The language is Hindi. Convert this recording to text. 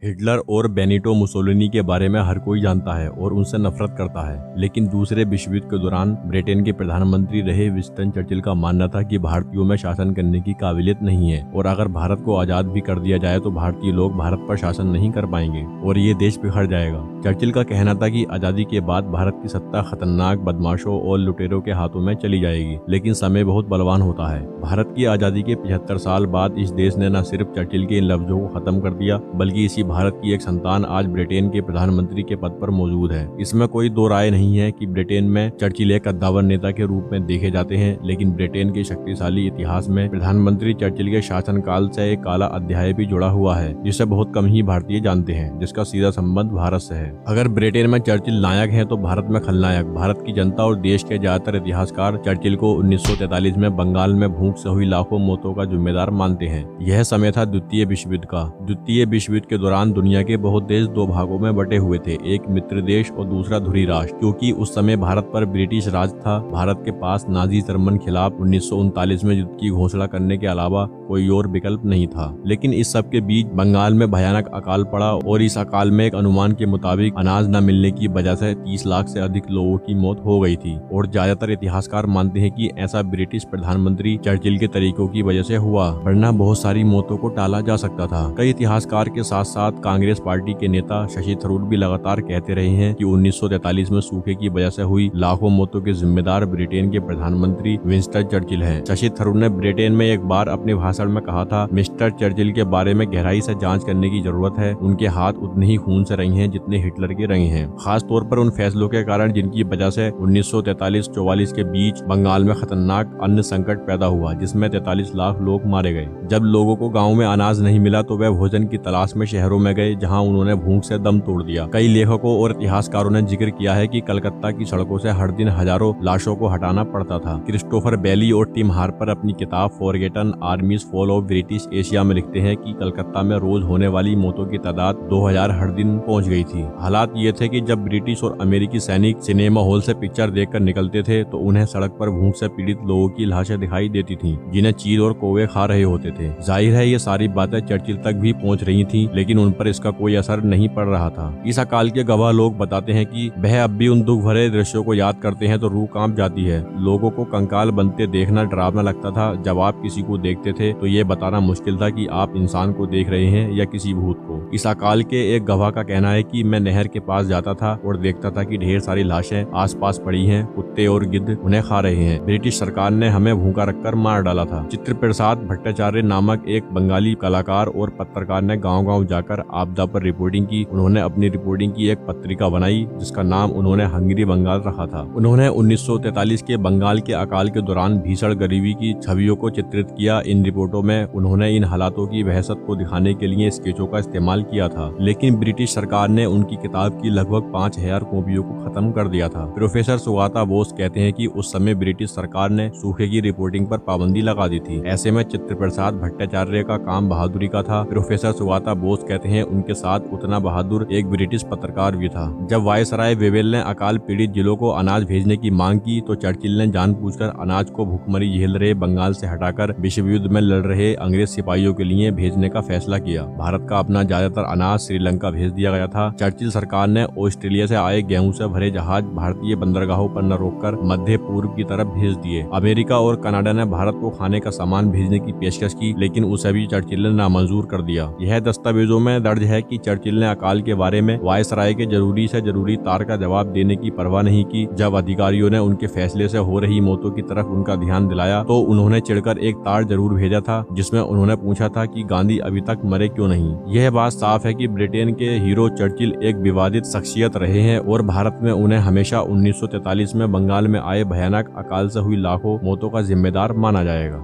हिटलर और बेनिटो मुसोलिनी के बारे में हर कोई जानता है और उनसे नफरत करता है, लेकिन दूसरे विश्व युद्ध के दौरान ब्रिटेन के प्रधानमंत्री रहे विंस्टन चर्चिल का मानना था कि भारतीयों में शासन करने की काबिलियत नहीं है और अगर भारत को आजाद भी कर दिया जाए तो भारतीय लोग भारत पर शासन नहीं कर पाएंगे और ये देश बिखर जाएगा। चर्चिल का कहना था कि आजादी के बाद भारत की सत्ता खतरनाक बदमाशों और लुटेरों के हाथों में चली जाएगी, लेकिन समय बहुत बलवान होता है। भारत की आजादी के 75 साल बाद इस देश ने न सिर्फ चर्चिल के इन लफ्जों को खत्म कर दिया, बल्कि इसी भारत की एक संतान आज ब्रिटेन के प्रधानमंत्री के पद पर मौजूद है। इसमें कोई दो राय नहीं है कि ब्रिटेन में चर्चिल एक कद्दावर नेता के रूप में देखे जाते हैं, लेकिन ब्रिटेन के शक्तिशाली इतिहास में प्रधानमंत्री चर्चिल के शासनकाल से एक काला अध्याय भी जुड़ा हुआ है, जिसे बहुत कम ही भारतीय जानते हैं, जिसका सीधा संबंध भारत से है। अगर ब्रिटेन में चर्चिल नायक है तो भारत में खलनायक। भारत की जनता और देश के ज्यादातर इतिहासकार चर्चिल को 1943 में बंगाल में भूख से हुई लाखों मौतों का जिम्मेदार मानते हैं। यह समय था द्वितीय विश्व युद्ध का। द्वितीय विश्व युद्ध के दौरान दुनिया के बहुत देश दो भागों में बटे हुए थे, एक मित्र देश और दूसरा धुरी राष्ट्र। क्योंकि उस समय भारत पर ब्रिटिश राज था, भारत के पास नाजी जर्मन खिलाफ 1939 में युद्ध की घोषणा करने के अलावा कोई और विकल्प नहीं था। लेकिन इस सब के बीच बंगाल में भयानक अकाल पड़ा और इस अकाल में एक अनुमान के मुताबिक अनाज न मिलने की वजह से 30 लाख से अधिक लोगों की मौत हो गई थी और ज्यादातर इतिहासकार मानते हैं कि ऐसा ब्रिटिश प्रधानमंत्री चर्चिल के तरीकों की वजह से हुआ, वरना बहुत सारी मौतों को टाला जा सकता था। कई इतिहासकार के साथ साथ कांग्रेस पार्टी के नेता शशि थरूर भी लगातार कहते रहे हैं कि 1943 में सूखे की वजह से हुई लाखों मौतों के जिम्मेदार ब्रिटेन के प्रधानमंत्री विंस्टन चर्चिल हैं। शशि थरूर ने ब्रिटेन में एक बार अपने भाषण में कहा था, मिस्टर चर्चिल के बारे में गहराई से जांच करने की जरूरत है। उनके हाथ उतने ही खून से रंगे हैं जितने हिटलर के रंगे हैं, खास तौर पर उन फैसलों के कारण जिनकी वजह से 1943-44 के बीच बंगाल में खतरनाक अन्न संकट पैदा हुआ, जिसमें 43 लाख लोग मारे गए। जब लोगों को गाँव में अनाज नहीं मिला तो वे भोजन की तलाश में शहरों में गए, जहाँ उन्होंने भूख से दम तोड़ दिया। कई लेखकों और इतिहासकारों ने जिक्र किया है कि कलकत्ता की सड़कों से हर दिन हजारों लाशों को हटाना पड़ता था। क्रिस्टोफर बेली और टिम हार्पर अपनी किताब forgotten आर्मीज fall of British Asia में लिखते हैं कि कलकत्ता में रोज होने वाली मौतों की तादाद 2000 हर दिन पहुंच गई थी। हालात ये थे कि जब ब्रिटिश और अमेरिकी सैनिक सिनेमा हॉल से पिक्चर देखकर निकलते थे तो उन्हें सड़क पर भूख से पीड़ित लोगों की लाशें दिखाई देती थीं, जिन्हें चील और कौवे खा रहे होते थे। जाहिर है ये सारी बातें चर्चिल तक भी पहुंच रही थी, लेकिन उन पर इसका कोई असर नहीं पड़ रहा था। इस अकाल के गवाह लोग बताते हैं कि वह अब भी उन दुख भरे दृश्यों को याद करते हैं तो रूह कांप जाती है। लोगों को कंकाल बनते देखना डरावना लगता था। जब आप किसी को देखते थे तो ये बताना मुश्किल था कि आप इंसान को देख रहे हैं या किसी भूत को। इस अकाल के एक गवाह का कहना है कि मैं नहर के पास जाता था और देखता था कि ढेर सारी लाशें आसपास पड़ी हैं, कुत्ते और गिद्ध उन्हें खा रहे हैं। ब्रिटिश सरकार ने हमें भूखा रखकर मार डाला था। चित्र प्रसाद भट्टाचार्य नामक एक बंगाली कलाकार और पत्रकार ने गाँव-गाँव जाकर आपदा पर रिपोर्टिंग की। उन्होंने अपनी रिपोर्टिंग की एक पत्रिका बनाई जिसका नाम उन्होंने हंगरी बंगाल रखा था। उन्होंने 1943 के बंगाल के अकाल के दौरान भीषण गरीबी की छवियों को चित्रित किया। इन रिपोर्टों में उन्होंने इन हालातों की वहशत को दिखाने के लिए स्केचों का इस्तेमाल किया था, लेकिन ब्रिटिश सरकार ने उनकी किताब की लगभग 5000 कॉपियों को खत्म कर दिया था। प्रोफेसर सुगाता बोस कहते हैं कि उस समय ब्रिटिश सरकार ने सूखे की रिपोर्टिंग पर पाबंदी लगा दी थी। ऐसे में चित्र प्रसाद भट्टाचार्य का काम बहादुरी का था। प्रोफेसर सुगाता बोस कहते हैं उनके साथ उतना बहादुर एक ब्रिटिश पत्रकार भी था। जब वायसराय वेवेल ने अकाल पीड़ित जिलों को अनाज भेजने की मांग की तो चर्चिल ने जानबूझकर अनाज को भूखमरी झेल रहे बंगाल से हटाकर विश्व युद्ध में लड़ रहे अंग्रेज सिपाहियों के लिए भेजने का फैसला किया। भारत का अपना ज्यादातर अनाज श्रीलंका भेज दिया गया था। चर्चिल सरकार ने ऑस्ट्रेलिया से आए गेहूं से भरे जहाज भारतीय बंदरगाहों पर न रोककर मध्य पूर्व की तरफ भेज दिए। अमेरिका और कनाडा ने भारत को खाने का सामान भेजने की पेशकश की, लेकिन उसे भी चर्चिल ने नामंजूर कर दिया। यह दस्तावेजों में दर्ज है कि चर्चिल ने अकाल के बारे में वायसराय के जरूरी से जरूरी तार का जवाब देने की परवाह नहीं की। जब अधिकारियों ने उनके फैसले से हो रही मौतों की तरफ उनका ध्यान दिलाया तो उन्होंने चिढ़कर एक तार जरूर भेजा था जिसमें उन्होंने पूछा था कि गांधी अभी तक मरे क्यों नहीं। यह बात साफ है कि ब्रिटेन के हीरो चर्चिल एक विवादित शख्सियत रहे हैं और भारत में उन्हें हमेशा 1943 में बंगाल में आए भयानक अकाल से हुई लाखों मौतों का जिम्मेदार माना जाएगा।